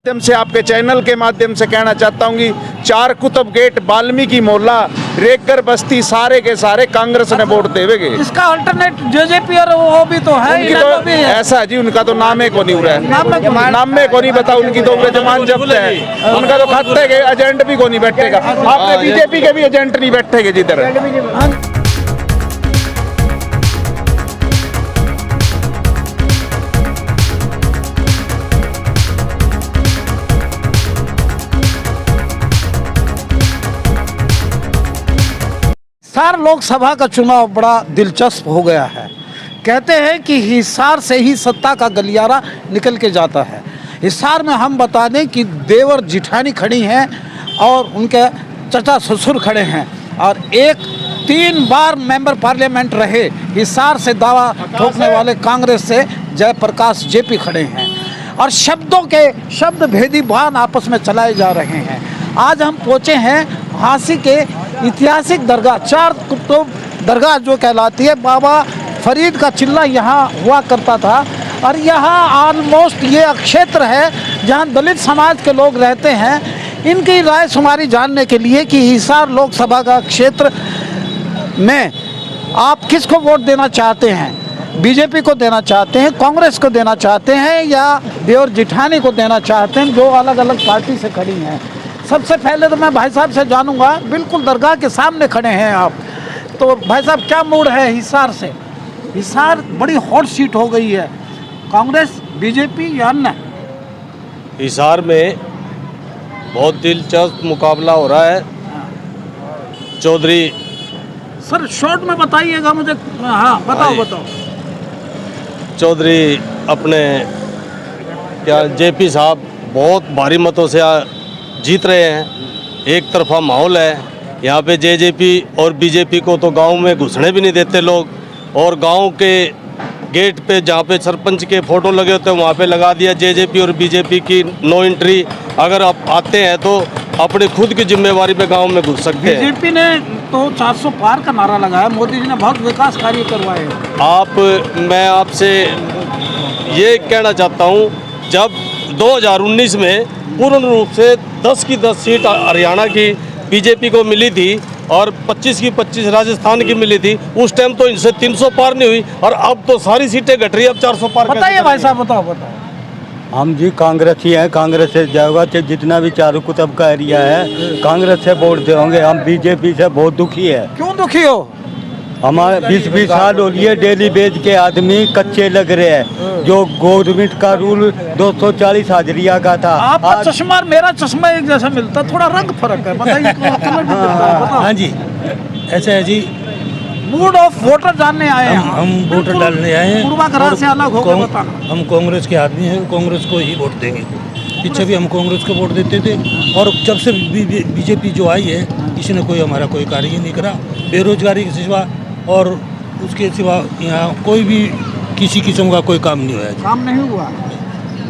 माध्यम से आपके चैनल के माध्यम से कहना चाहता हूँ कि चार कुतुब गेट, वाल्मीकि मोहल्ला, रेगगर बस्ती, सारे के सारे कांग्रेस ने वोट देवेगे। इसका अल्टरनेट जेजेपी और वो भी तो है, उनकी तो भी है। ऐसा जी, उनका तो नामे को नहीं हो रहा है, नामे को नहीं बता, उनकी तो जमान जब्त है, उनका तो खाते के एजेंट भी को नहीं बैठेगा। आपने बीजेपी के भी एजेंट नहीं बैठेगे जिधर। हिसार लोकसभा का चुनाव बड़ा दिलचस्प हो गया है। कहते हैं कि हिसार से ही सत्ता का गलियारा निकल के जाता है। हिसार में हम बता दें कि देवर जिठानी खड़ी हैं और उनके चचा ससुर खड़े हैं और 3 बार मेंबर पार्लियामेंट रहे हिसार से दावा ठोकने वाले कांग्रेस से जयप्रकाश जेपी खड़े हैं और शब्दों के शब्द भेदी बाण आपस में चलाए जा रहे हैं। आज हम पहुँचे हैं झांसी के ऐतिहासिक दरगाह, चार कुतुब दरगाह जो कहलाती है। बाबा फरीद का चिल्ला यहाँ हुआ करता था और यहाँ ऑलमोस्ट ये क्षेत्र है जहाँ दलित समाज के लोग रहते हैं। इनकी राय शुमारी जानने के लिए कि हिसार लोकसभा का क्षेत्र में आप किसको वोट देना चाहते हैं, बीजेपी को देना चाहते हैं, कांग्रेस को देना चाहते हैं या देवर जिठानी को देना चाहते हैं, जो अलग अलग पार्टी से खड़ी हैं। सबसे पहले तो मैं भाई साहब से जानूंगा, बिल्कुल दरगाह के सामने खड़े हैं आप, तो भाई साहब क्या मूड है हिसार से? हिसार बड़ी हॉट सीट हो गई है, कांग्रेस, बीजेपी या अन्य? हिसार में बहुत दिलचस्प मुकाबला हो रहा है। चौधरी सर शॉर्ट में बताइएगा मुझे। हाँ बताओ। चौधरी अपने क्या जेपी साहब बहुत भारी मतों से जीत रहे हैं। एक तरफा माहौल है यहाँ पे। जेजेपी और बीजेपी को तो गांव में घुसने भी नहीं देते लोग, और गांव के गेट पे जहाँ पे सरपंच के फोटो लगे होते हैं वहाँ पे लगा दिया जेजेपी और बीजेपी की नो एंट्री। अगर आप आते हैं तो अपनी खुद की जिम्मेवारी पे गांव में घुस सकते हैं। बीजेपी ने तो 400 पार का नारा लगाया, मोदी जी ने बहुत विकास कार्य करवाए। मैं आपसे ये कहना चाहता हूँ, जब 2019 में पूर्ण रूप से 10 की 10 सीट हरियाणा की बीजेपी को मिली थी और 25 की 25 राजस्थान की मिली थी, उस टाइम तो इनसे 300 पार नहीं हुई और अब तो सारी सीटें घट रही है, अब 400 पार। बताइए भाई साहब, बताओ। हम जी कांग्रेस ही हैं, कांग्रेस से जाएगा। जितना भी चारों कुतुब का एरिया है कांग्रेस से वोट देंगे। हम बीजेपी से बहुत दुखी है। क्यों दुखी हो? हमारे 20 साल हो लिए डेली बेच के आदमी कच्चे लग रहे हैं। जो गवर्नमेंट का रूल 240 हाजिरिया का था, आपका चश्मा और मेरा चश्मा एक जैसा मिलता, थोड़ा रंग फर्क है, बताइए। हाँ जी, ऐसा है जी। मूड ऑफ वोटर जानने आए हैं। हम वोटर डालने आए हैं। पूर्वाग्रह से अलग हो गए, बताना। हम कांग्रेस के आदमी हैं, कांग्रेस को ही वोट देंगे। पीछे भी हम कांग्रेस को वोट देते थे और जब से बीजेपी जो आई है, इसने कोई हमारा कोई कार्य ही नहीं करा। बेरोजगारी के सिवा और उसके सिवा यहाँ कोई भी किसी किस्म का कोई काम नहीं हुआ है। काम नहीं हुआ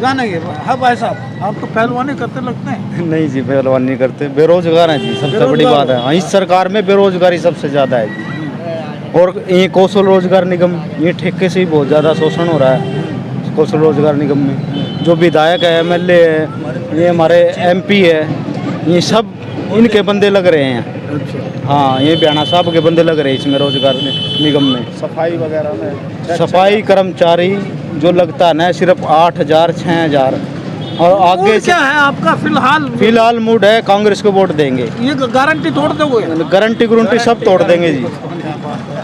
जानेंगे। हाँ भाई साहब, आप तो पहलवानी करते लगते हैं। नहीं जी, पहलवानी नहीं करते, बेरोजगार हैं जी, सबसे बड़ी बात है। इस सरकार में बेरोजगारी सबसे ज़्यादा है जी। और ये कौशल रोजगार निगम, ये ठेके से ही बहुत ज़्यादा शोषण हो रहा है। कौशल रोजगार निगम में जो विधायक है, MLA है, ये हमारे MP है, ये सब इनके बंदे लग रहे हैं। हाँ, ये बयाना साहब के बंदे लग रहे हैं इसमें रोजगार निगम में। सफाई वगैरह में सफाई कर्मचारी जो लगता है ना, सिर्फ 8,000 6,000। और आगे क्या है आपका फिलहाल मूड है कांग्रेस को वोट देंगे। ये गारंटी तोड़ दोगे? गारंटी सब तोड़ देंगे जी।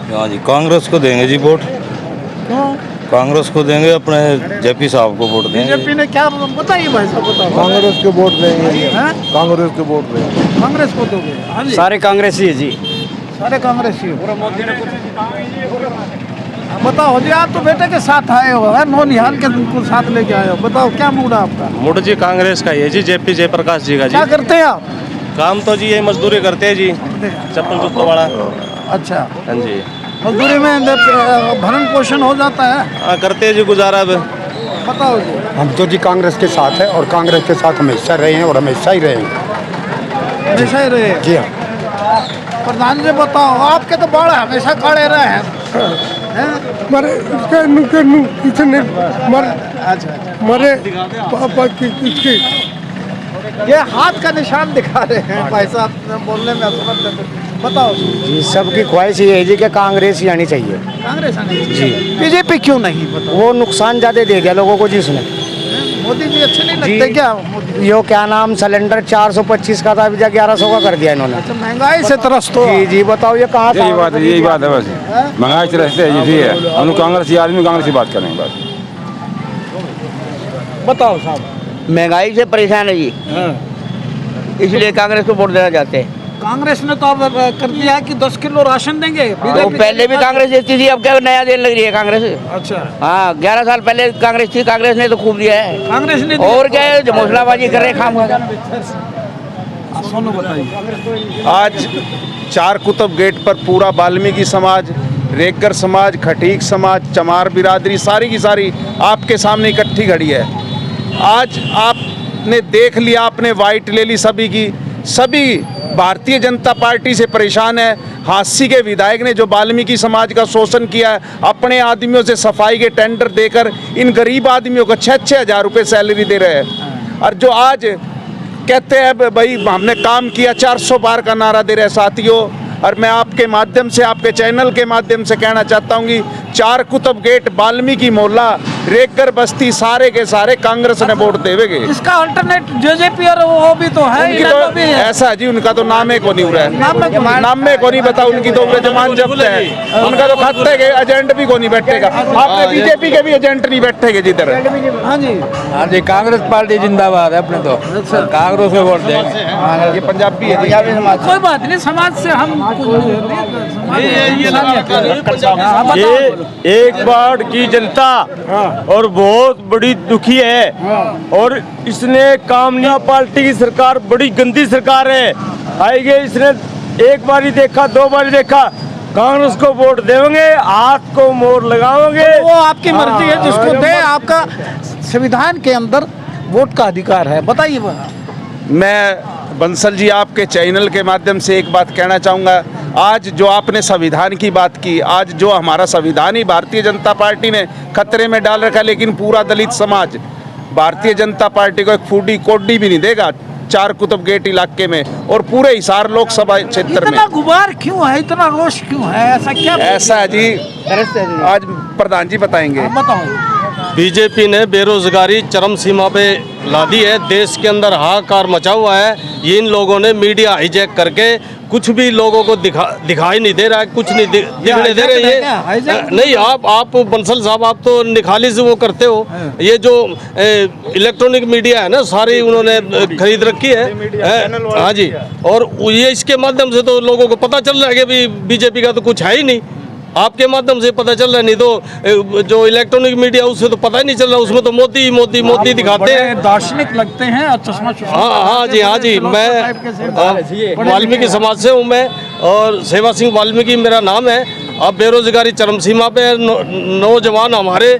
हाँ जी, कांग्रेस को देंगे जी वोट। कांग्रेस को देंगे, अपने जेपी साहब को वोट देंगे। बीजेपी ने क्या बताइए भाई साहब, बताओ। कांग्रेस को वोट देंगे। कांग्रेस को वोट देंगे। कांग्रेस को दोगे? हाँ जी, सारे कांग्रेस ही है जी, सारे कांग्रेस ही। बताओ जी, आप तो बेटे के साथ आए हो, नौनिहाल के बिल्कुल साथ लेके आए हो, बताओ क्या मूड है आपका? मूड जी कांग्रेस का है जी, जेपी जयप्रकाश जी का जी। क्या करते हैं आप? काम तो जी ये मजदूरी करते हैं जी, चप्पल जुत्तों वाला। अच्छा, हाँ जी, मजदूरी में भरण पोषण हो जाता है? हाँ, करते हैं जी गुजारा। अब बताओ जी। हम तो जी कांग्रेस के साथ है और कांग्रेस के साथ हमेशा रहे हैं और हमेशा ही रहेंगे। हमेशा ही रहे? जी हाँ। प्रधान जी बताओ, आपके तो बाढ़ हमेशा खड़े रहे हैं। मरे इसके कितने मरे पापा की ये हाथ का निशान दिखा रहे हैं भाई साहब, बोलने में असमर्थ है। बताओ जी सबकी ख्वाहिश ये है जी कि कांग्रेस ही आनी चाहिए। कांग्रेस आनी चाहिए, बीजेपी क्यों नहीं? बताओ। वो नुकसान ज़्यादा दे दिया लोगों को जी उसने। मोदी जी अच्छे नहीं लगते क्या? यो क्या नाम सिलेंडर 425 का था, अभी 1100 का कर दिया इन्होंने। अच्छा, महंगाई से त्रस्त हो। जी जी बताओ ये कहाँ यही बात है बस, महंगाई से रहते हैं यही है। हम कांग्रेस आदमी कांग्रेस की बात करेंगे बस। बताओ साहब। महंगाई से परेशान है जी, इसलिए कांग्रेस को वोट देना चाहते हैं। कांग्रेस ने तो अब कर दिया है कि 10 किलो राशन देंगे। तो पहले भी कांग्रेस देती थी, अब क्या नया देने लग रही है कांग्रेस? अच्छा, हाँ 11 साल पहले कांग्रेस थी, कांग्रेस ने तो खूब दिया है। कांग्रेस ने और क्या है, जो मौसलाबाजी कर रहे खाम। सोनू बताइए। आज चार कुतुब गेट पर पूरा वाल्मीकि समाज, रेगगर समाज, खटीक समाज, चमार बिरादरी सारी की सारी आपके सामने इकट्ठी खड़ी है। आज आपने देख लिया, आपने वाइट ले ली सभी की, सभी भारतीय जनता पार्टी से परेशान है। हांसी के विधायक ने जो वाल्मीकि समाज का शोषण किया है, अपने आदमियों से सफाई के टेंडर देकर इन गरीब आदमियों को 6-6 हज़ार रुपये सैलरी दे रहे हैं। और जो आज कहते हैं भाई हमने काम किया, 400 पार का नारा दे रहे हैं साथियों। और मैं आपके माध्यम से, आपके चैनल के माध्यम से कहना चाहता हूँ कि चार कुतुब गेट, वाल्मीकि मोहल्ला, रेगगर बस्ती सारे के सारे कांग्रेस ने वोट देवेगे। इसका अल्टरनेट जेजेपी और वो भी तो है, उनकी तो ऐसा है जी, उनका तो नाम ही को नहीं उड़ा है, नाम में को नहीं बता। उनकी तो जमान जब्त है, उनका तो खत्ते के एजेंट भी को नहीं बैठेगा। आपने बीजेपी के भी एजेंट नहीं बैठेगे जिधर। हाँ जी, हाँ जी, कांग्रेस पार्टी जिंदाबाद है अपने तो, कांग्रेस को वोट देंगे। ये पंजाबी है, कोई बात नहीं, समाज से हम ये एक बार की जनता और बहुत बड़ी दुखी है, और इसने कामना पार्टी की सरकार बड़ी गंदी सरकार है। आएगी इसने एक बार ही देखा, 2 बार ही देखा, कांग्रेस को वोट देंगे, हाथ को मोर लगाओगे। वो आपकी मर्जी है, जिसको दे। आपका संविधान के अंदर वोट का अधिकार है। बताइए। मैं बंसल जी आपके चैनल के माध्यम से एक बात कहना चाहूँगा। आज जो आपने संविधान की बात की, आज जो हमारा संविधान ही भारतीय जनता पार्टी ने खतरे में डाल रखा है, लेकिन पूरा दलित समाज भारतीय जनता पार्टी को एक फूटी कोडी भी नहीं देगा चार कुतुब गेट इलाके में और पूरे हिसार लोकसभा क्षेत्र में। इतना गुबार क्यों है, इतना रोष क्यों है, ऐसा क्या? ऐसा है जी, आज प्रधान जी बताएंगे। बताओ। बीजेपी ने बेरोजगारी चरम सीमा पे ला दी है, देश के अंदर हाहाकार मचा हुआ है। ये इन लोगों ने मीडिया हाईजैक करके कुछ भी लोगों को दिखाई नहीं दे रहा है, कुछ नहीं दिखने दे रहे ये नहीं। आप बंसल साहब, आप तो निखाली से वो करते हो। ये जो इलेक्ट्रॉनिक मीडिया है ना, सारी उन्होंने खरीद रखी है। हाँ जी, और ये इसके माध्यम से तो लोगों को पता चल रहा है कि बीजेपी का तो कुछ है ही नहीं। आपके माध्यम से पता चल रहा है, नहीं तो जो इलेक्ट्रॉनिक मीडिया उससे तो पता ही नहीं चल रहा। उसमें तो मोदी मोदी मोदी दिखाते हैं, दार्शनिक लगते हैं और चश्मा। हाँ जी, हाँ जी। मैं वाल्मीकि समाज से हूँ मैं, और सेवा सिंह वाल्मीकि मेरा नाम है। अब बेरोजगारी चरम सीमा पे, नौजवान हमारे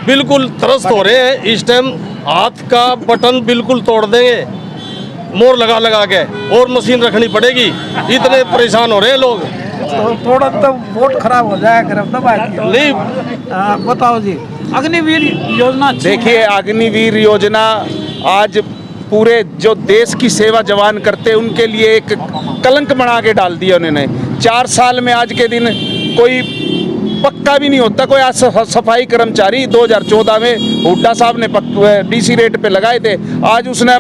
बिल्कुल त्रस्त हो रहे हैं। इस टाइम हाथ का बटन बिल्कुल तोड़ देंगे मोर लगा लगा के, और मशीन रखनी पड़ेगी, इतने परेशान हो रहे हैं लोग। तो थोड़ा तो वोट खराब हो जाएगा नहीं। बताओ जी, अग्निवीर योजना। देखिए, अग्निवीर योजना आज पूरे जो देश की सेवा जवान करते हैं उनके लिए एक कलंक बना के डाल दिया उन्होंने। 4 साल में आज के दिन कोई पक्का भी नहीं होता। कोई आज सफाई कर्मचारी 2014 में हुड्डा साहब ने डीसी रेट पे लगाए थे, आज उसने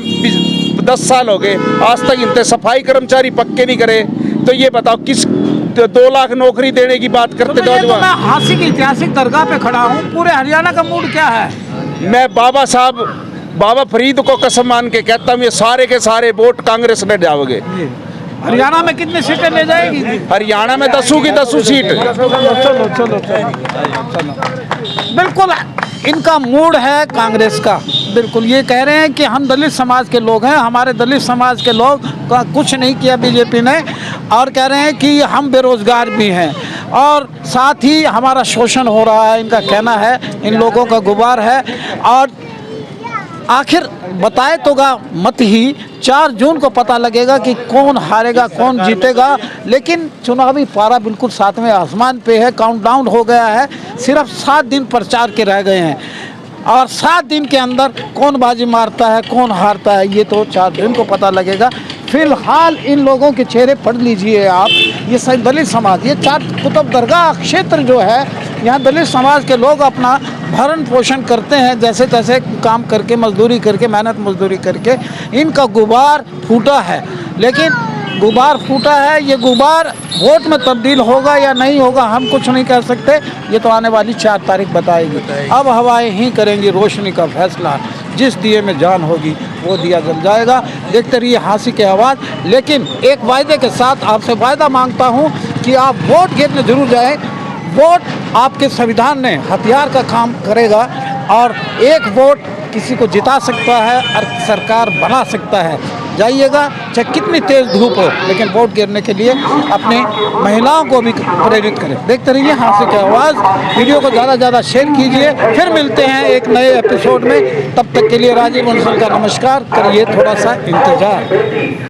10 साल हो गए, आज तक इनते सफाई कर्मचारी पक्के नहीं करे। तो ये बताओ किस 2 लाख नौकरी देने की बात करते। तो मैं हांसी की ऐतिहासिक दरगाह पे खड़ा हूँ, पूरे हरियाणा का मूड क्या है? मैं बाबा फरीद को कसम मान के कहता हूँ, ये सारे के सारे वोट कांग्रेस में जाओगे। हरियाणा में कितनी सीटें ले जाएगी? हरियाणा में 10 की 10 सीट। चलो। बिल्कुल इनका मूड है कांग्रेस का। बिल्कुल ये कह रहे हैं कि हम दलित समाज के लोग हैं, हमारे दलित समाज के लोग का कुछ नहीं किया बीजेपी ने, और कह रहे हैं कि हम बेरोजगार भी हैं और साथ ही हमारा शोषण हो रहा है। इनका कहना है, इन लोगों का गुबार है। और आखिर बताए तो गा मत ही, 4 जून को पता लगेगा कि कौन हारेगा कौन जीतेगा। लेकिन चुनावी पारा बिल्कुल 7वें आसमान पे है, काउंटडाउन हो गया है, सिर्फ 7 दिन प्रचार के रह गए हैं। और 7 दिन के अंदर कौन बाजी मारता है, कौन हारता है, ये तो 4 दिन को पता लगेगा। फिलहाल इन लोगों के चेहरे पढ़ लीजिए आप। ये सही दलित समाज, ये 4 कुतुब दरगाह क्षेत्र जो है, यहाँ दलित समाज के लोग अपना भरण पोषण करते हैं, जैसे तैसे काम करके, मजदूरी करके, मेहनत मजदूरी करके। इनका गुबार फूटा है, लेकिन गुबार फूटा है, ये गुबार वोट में तब्दील होगा या नहीं होगा हम कुछ नहीं कह सकते। ये तो आने वाली 4 तारीख बताएगी। अब हवाएं ही करेंगी रोशनी का फैसला। जिस दिए में जान होगी वो दिया जल जाएगा। देखते रहिए हाँसी की आवाज़। लेकिन एक वायदे के साथ आपसे वायदा मांगता हूँ कि आप वोट गिरने जरूर जाएं। वोट आपके संविधान ने हथियार का काम करेगा और एक वोट किसी को जिता सकता है और सरकार बना सकता है। जाइएगा, चाहे कितनी तेज़ धूप हो, लेकिन वोट गिरने के लिए अपने महिलाओं को भी प्रेरित करें। देखते रहिए हाँसी की आवाज़। वीडियो को ज़्यादा से ज़्यादा शेयर कीजिए। फिर मिलते हैं एक नए एपिसोड में। तब तक के लिए राजीव बंसल का नमस्कार। करिए थोड़ा सा इंतज़ार।